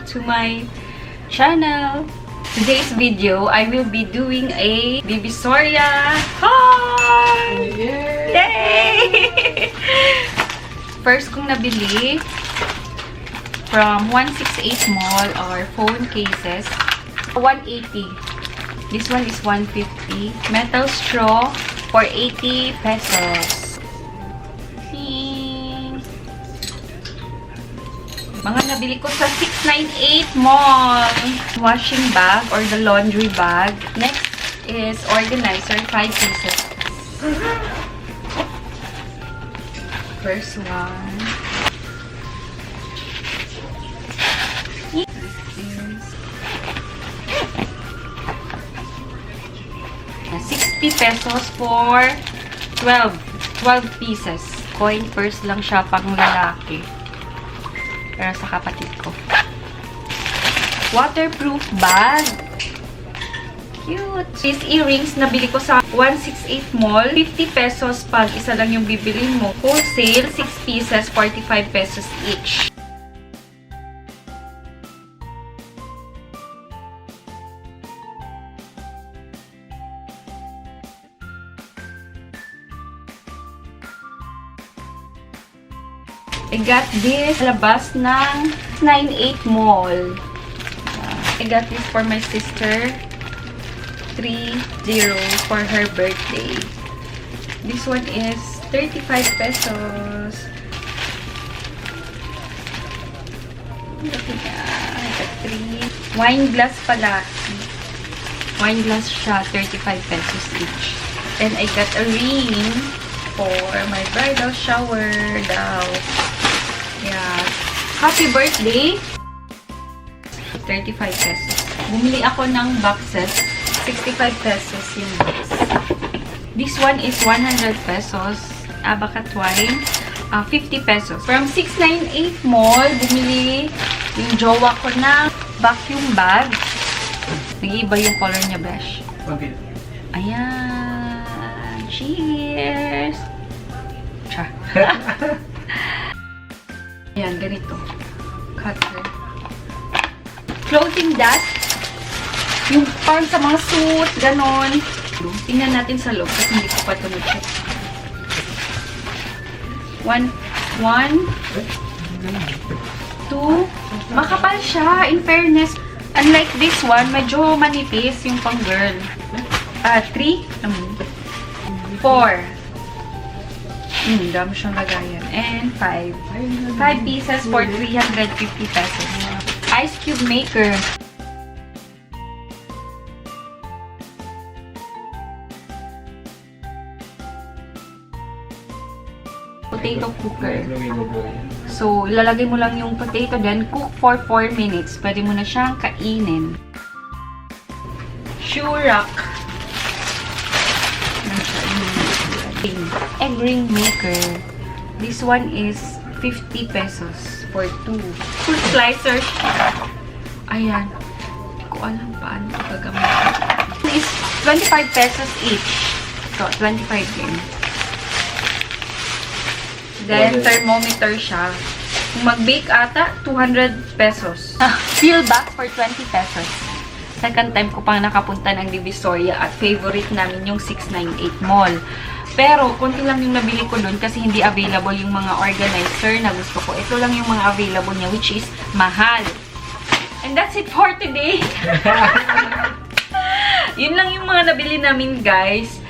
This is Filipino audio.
welcome to my channel. Today's video, I will be doing a Divisoria Haul! Yay! First kong nabili from 168 Mall are phone cases. 180. This one is 150. Metal straw for 80 pesos. Mga nabili ko sa 698 Mall. Washing bag or the laundry bag. Next is organizer, 5 pieces. First one. Is 60 pesos for 12 pieces. Coin purse lang siya pang lalaki. Pero sa kapatid ko. Waterproof bag. Cute. These earrings, nabili ko sa 168 Mall. 50 pesos pag isa lang yung bibilin mo. Wholesale, 6 pieces, 45 pesos each. I got this labas ng 98 Mall. I got this for my sister. 30 for her birthday. This one is 35 pesos. I got 3. Wine glass pala. Wine glass siya, 35 pesos each. And I got a ring for my bridal shower daw. Yeah. Happy birthday! 35 pesos. Bumili ako ng boxes. 65 pesos yung box. This one is 100 pesos. Abaca twine. 50 pesos. From 698 Mall, bumili yung jowa ko ng vacuum bag. Nag-iiba yung color niya, besh. Okay. Ayan. Cheers! Char. Ayan, ganito. Cutter. Clothing dust. Yung parang sa mga suit, ganon. Tingnan natin sa loob kasi hindi ko pa ito na-check. One, 2. Makapal siya, in fairness. Unlike this one, medyo manipis yung pang girl. 3. 4. Dami siyang lagayan. And 5. 5 pieces for 350 pesos. Ice cube maker. Potato cooker. So, ilalagay mo lang yung potato, then cook for 4 minutes. Pwede mo na siyang kainin. Shoe rack. Egg ring maker. This one is 50 pesos for 2. Fruit slicer. Ayan. Hindi ko alam paano ito gagamitin. This is 25 pesos each. So, 25 din. Then, thermometer siya. Kung mag-bake ata, 200 pesos. Peel back for 20 pesos. Second time ko pang nakapunta ng Divisoria at favorite namin yung 698 Mall. Pero, konti lang yung nabili ko doon kasi hindi available yung mga organizer na gusto ko. Ito lang yung mga available niya, which is mahal. And that's it for today. Yun lang yung mga nabili namin, guys.